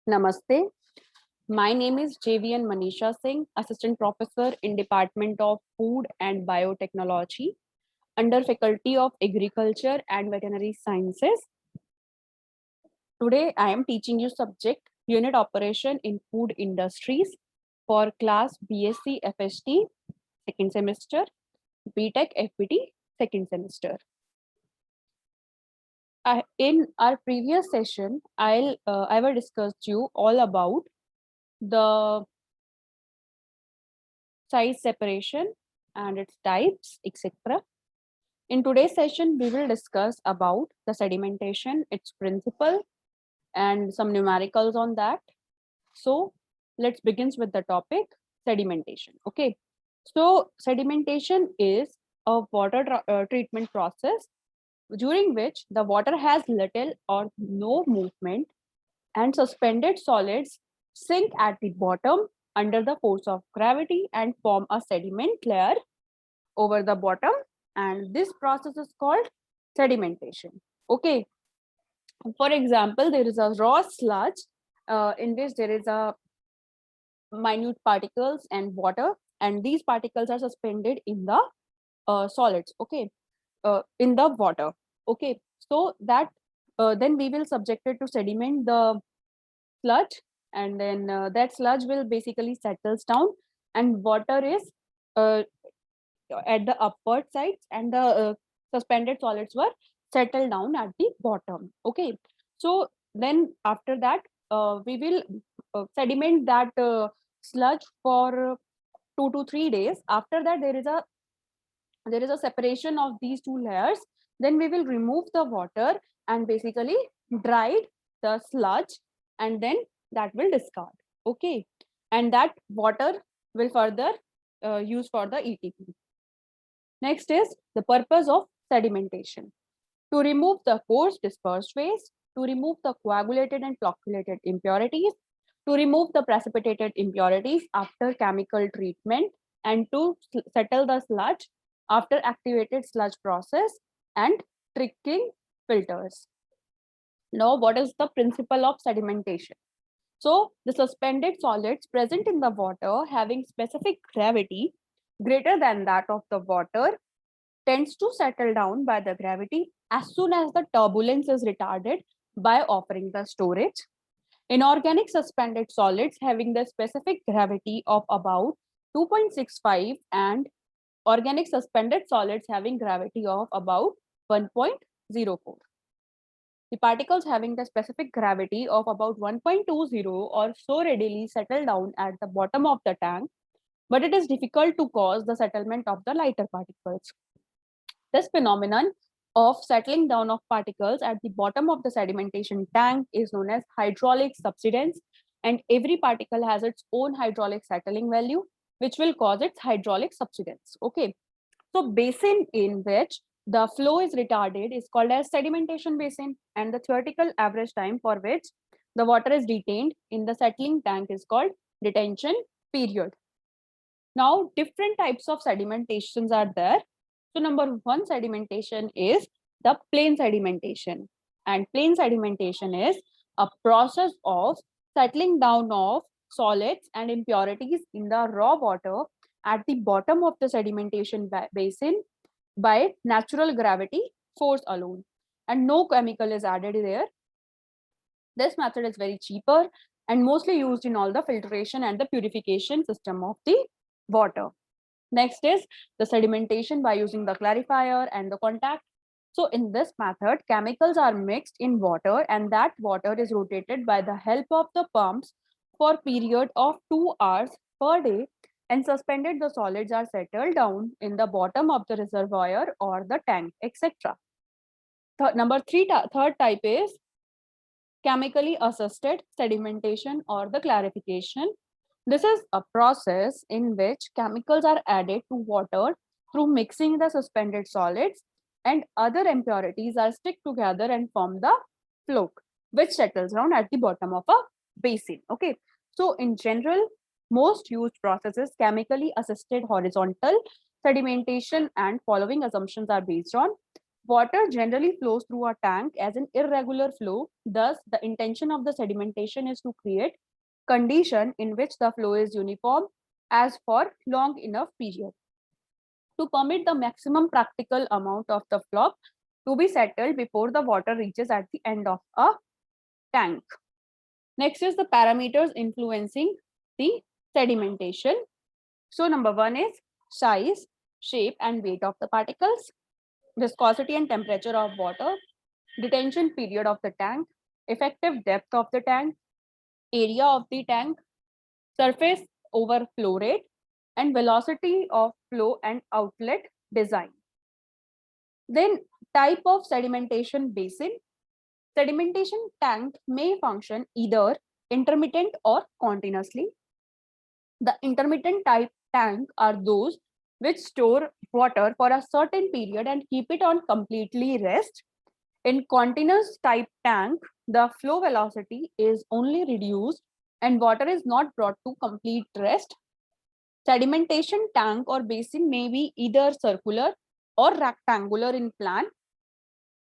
Namaste. My name is JVN Manisha Singh, Assistant Professor in Department of Food and Biotechnology under Faculty of Agriculture and Veterinary Sciences. Today, I am teaching you subject Unit Operation in Food Industries for class BSc FST second semester, BTech FPT second semester. In our previous session, I will discuss you all about the size separation and its types, etc. In today's session, we will discuss about the sedimentation, its principle, and some numericals on that. So let's begin with the topic sedimentation. Okay, so sedimentation is a water treatment process during which the water has little or no movement and suspended solids sink at the bottom under the force of gravity and form a sediment layer over the bottom, and this process is called sedimentation. Okay, for example, there is a raw sludge in which there is a minute particles and water, and these particles are suspended in the solids, okay, in the water. Okay, so that then we will subject it to sediment the sludge, and then that sludge will basically settles down, and water is at the upward sides, and the suspended solids were settled down at the bottom. Okay, so then after that we will sediment that sludge for 2 to 3 days. After that there is a separation of these two layers. Then we will remove the water and basically dried the sludge, and then that will discard. Okay, and that water will further use for the ETP. Next is the purpose of sedimentation: to remove the coarse dispersed waste, to remove the coagulated and flocculated impurities, to remove the precipitated impurities after chemical treatment, and to settle the sludge after activated sludge process and trickling filters. Now, what is the principle of sedimentation? So, the suspended solids present in the water having specific gravity greater than that of the water tends to settle down by the gravity as soon as the turbulence is retarded by offering the storage. Inorganic suspended solids having the specific gravity of about 2.65 and organic suspended solids having gravity of about 1.04. The particles having the specific gravity of about 1.20 or so readily settle down at the bottom of the tank, but it is difficult to cause the settlement of the lighter particles. This phenomenon of settling down of particles at the bottom of the sedimentation tank is known as hydraulic subsidence, and every particle has its own hydraulic settling value, which will cause its hydraulic subsidence. Okay, so basin in which the flow is retarded is called as sedimentation basin, and the theoretical average time for which the water is detained in the settling tank is called detention period. Now, different types of sedimentations are there. So number one sedimentation is the plain sedimentation, and plain sedimentation is a process of settling down of solids and impurities in the raw water at the bottom of the sedimentation basin by natural gravity force alone, and no chemical is added there. This method is very cheaper and mostly used in all the filtration and the purification system of the water. Next is the sedimentation by using the clarifier and the contact. So in this method, chemicals are mixed in water, and that water is rotated by the help of the pumps for a period of 2 hours per day, and suspended the solids are settled down in the bottom of the reservoir or the tank, etc. Third type is chemically assisted sedimentation or the clarification. This is a process in which chemicals are added to water through mixing the suspended solids, and other impurities are stick together and form the floc, which settles down at the bottom of a basin. Okay, so in general, most used processes chemically assisted horizontal sedimentation, and following assumptions are based on: Water generally flows through a tank as an irregular flow. Thus, the intention of the sedimentation is to create condition in which the flow is uniform as for long enough period to permit the maximum practical amount of the flow to be settled before the water reaches at the end of a tank. Next is the parameters influencing the sedimentation. So number one is size, shape and weight of the particles, viscosity and temperature of water, detention period of the tank, effective depth of the tank, area of the tank, surface overflow rate, and velocity of flow and outlet design. Then type of sedimentation basin. Sedimentation tank may function either intermittent or continuously. The intermittent type tank are those which store water for a certain period and keep it on completely rest. In continuous type tank, the flow velocity is only reduced and water is not brought to complete rest. Sedimentation tank or basin may be either circular or rectangular in plan.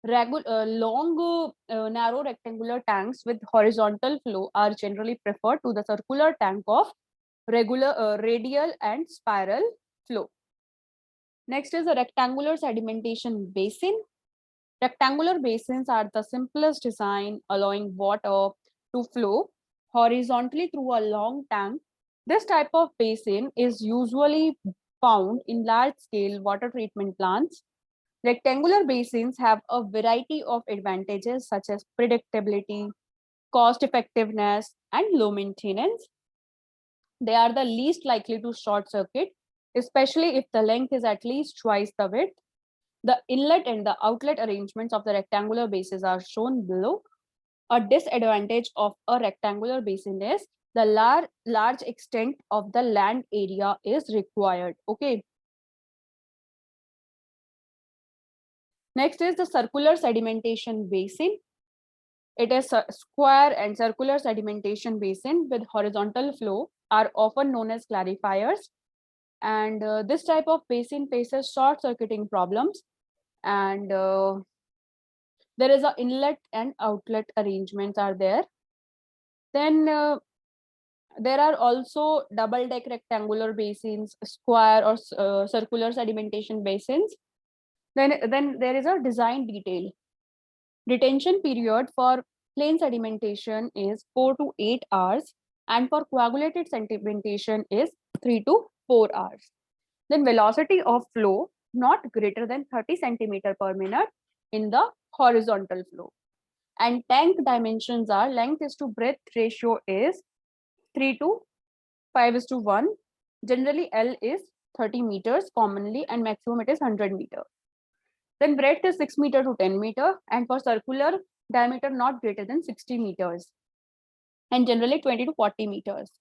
Long, narrow rectangular tanks with horizontal flow are generally preferred to the circular tank of radial and spiral flow. Next is a rectangular sedimentation basin. Rectangular basins are the simplest design, allowing water to flow horizontally through a long tank. This type of basin is usually found in large-scale water treatment plants. Rectangular basins have a variety of advantages such as predictability, cost effectiveness, and low maintenance. They are the least likely to short circuit, especially if the length is at least twice the width. The inlet and the outlet arrangements of the rectangular bases are shown below. A disadvantage of a rectangular basin is the large extent of the land area is required. Okay. Next is the circular sedimentation basin. It is a square and circular sedimentation basin with horizontal flow are often known as clarifiers. And this type of basin faces short circuiting problems. And there is a inlet and outlet arrangements are there. Then there are also double deck rectangular basins, square or circular sedimentation basins. Then there is a design detail. Detention period for plain sedimentation is 4 to 8 hours, and for coagulated sedimentation is 3 to 4 hours. Then velocity of flow not greater than 30 centimeter per minute in the horizontal flow. And tank dimensions are length is to breadth ratio is 3 to 5 is to 1. Generally, L is 30 meters commonly, and maximum it is 100 meters. Then breadth is 6 meter to 10 meter, and for circular diameter not greater than 60 meters, and generally 20 to 40 meters.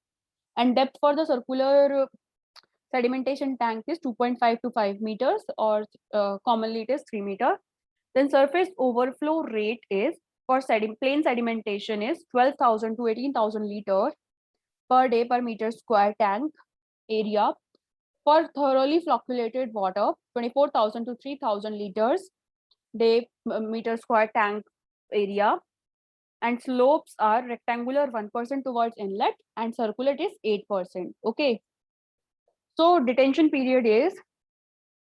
And depth for the circular sedimentation tank is 2.5 to 5 meters, or commonly it is 3 meter. Then surface overflow rate is for plain sedimentation is 12,000 to 18,000 liters per day per meter square tank area. For thoroughly flocculated water, 24,000 to 3,000 liters day meter square tank area. And slopes are rectangular 1% towards inlet and circular is 8%. Okay. So detention period is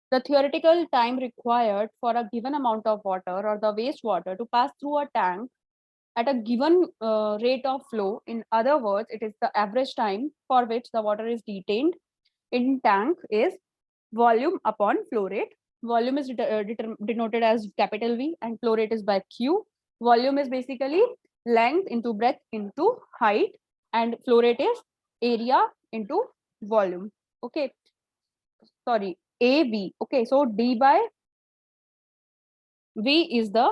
the theoretical time required for a given amount of water or the wastewater to pass through a tank at a given rate of flow. In other words, it is the average time for which the water is detained in tank is volume upon flow rate. Volume is denoted as capital V and flow rate is by Q. Volume is basically length into breadth into height, and flow rate is area into volume. Okay. Sorry, AV. Okay, so D by V is the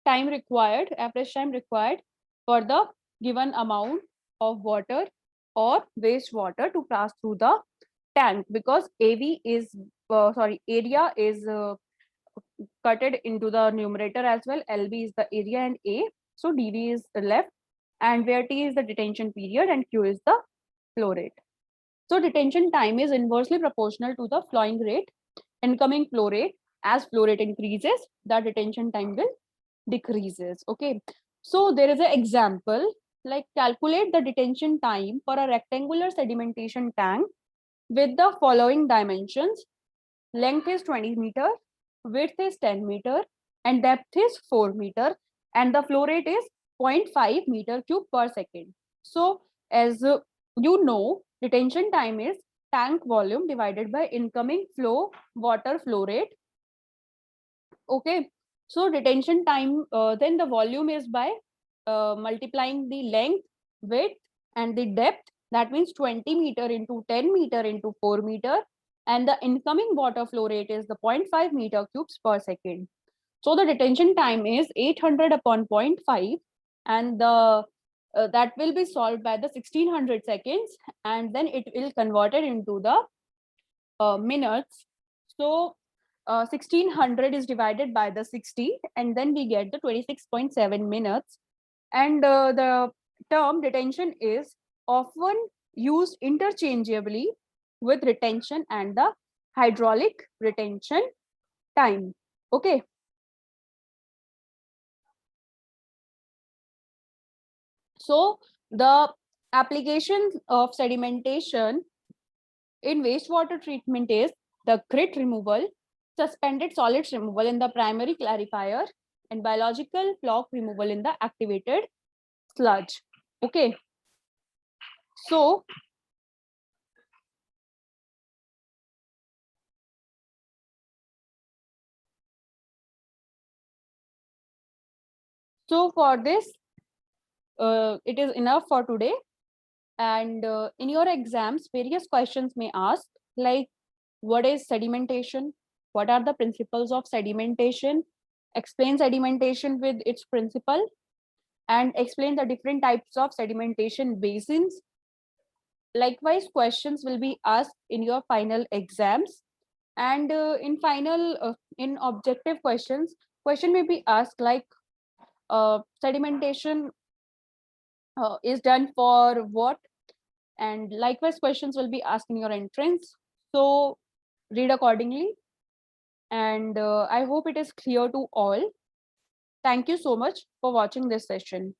time required, average time required for the given amount of water or wastewater to pass through the tank, because AV is area is cutted into the numerator as well. LB is the area and A, so DV is left, and where T is the detention period and Q is the flow rate. So detention time is inversely proportional to the flowing rate. incoming flow rate. As flow rate increases, the detention time will decreases. Okay, so there is an example, like calculate the detention time for a rectangular sedimentation tank with the following dimensions. Length is 20 meter, width is 10 meter, and depth is 4 meter, and the flow rate is 0.5 meter cube per second. So as you know, detention time is tank volume divided by incoming flow water flow rate. Okay, so detention time, then the volume is by multiplying the length, width, and the depth. That means 20 meter into 10 meter into 4 meter, and the incoming water flow rate is the 0.5 meter cubes per second. So the detention time is 800 upon 0.5, and the that will be solved by the 1600 seconds, and then it will converted into the minutes. So 1600 is divided by the 60, and then we get the 26.7 minutes. And the term detention is often used interchangeably with retention and the hydraulic retention time. Okay. So the application of sedimentation in wastewater treatment is the grit removal, suspended solids removal in the primary clarifier, and biological floc removal in the activated sludge. Okay. So for this, it is enough for today. And in your exams, various questions may ask, like, what is sedimentation? What are the principles of sedimentation? Explain sedimentation with its principle, and explain the different types of sedimentation basins. Likewise, questions will be asked in your final exams. And in objective questions, question may be asked like, sedimentation is done for what? And likewise, questions will be asked in your entrance. So read accordingly. And I hope it is clear to all. Thank you so much for watching this session.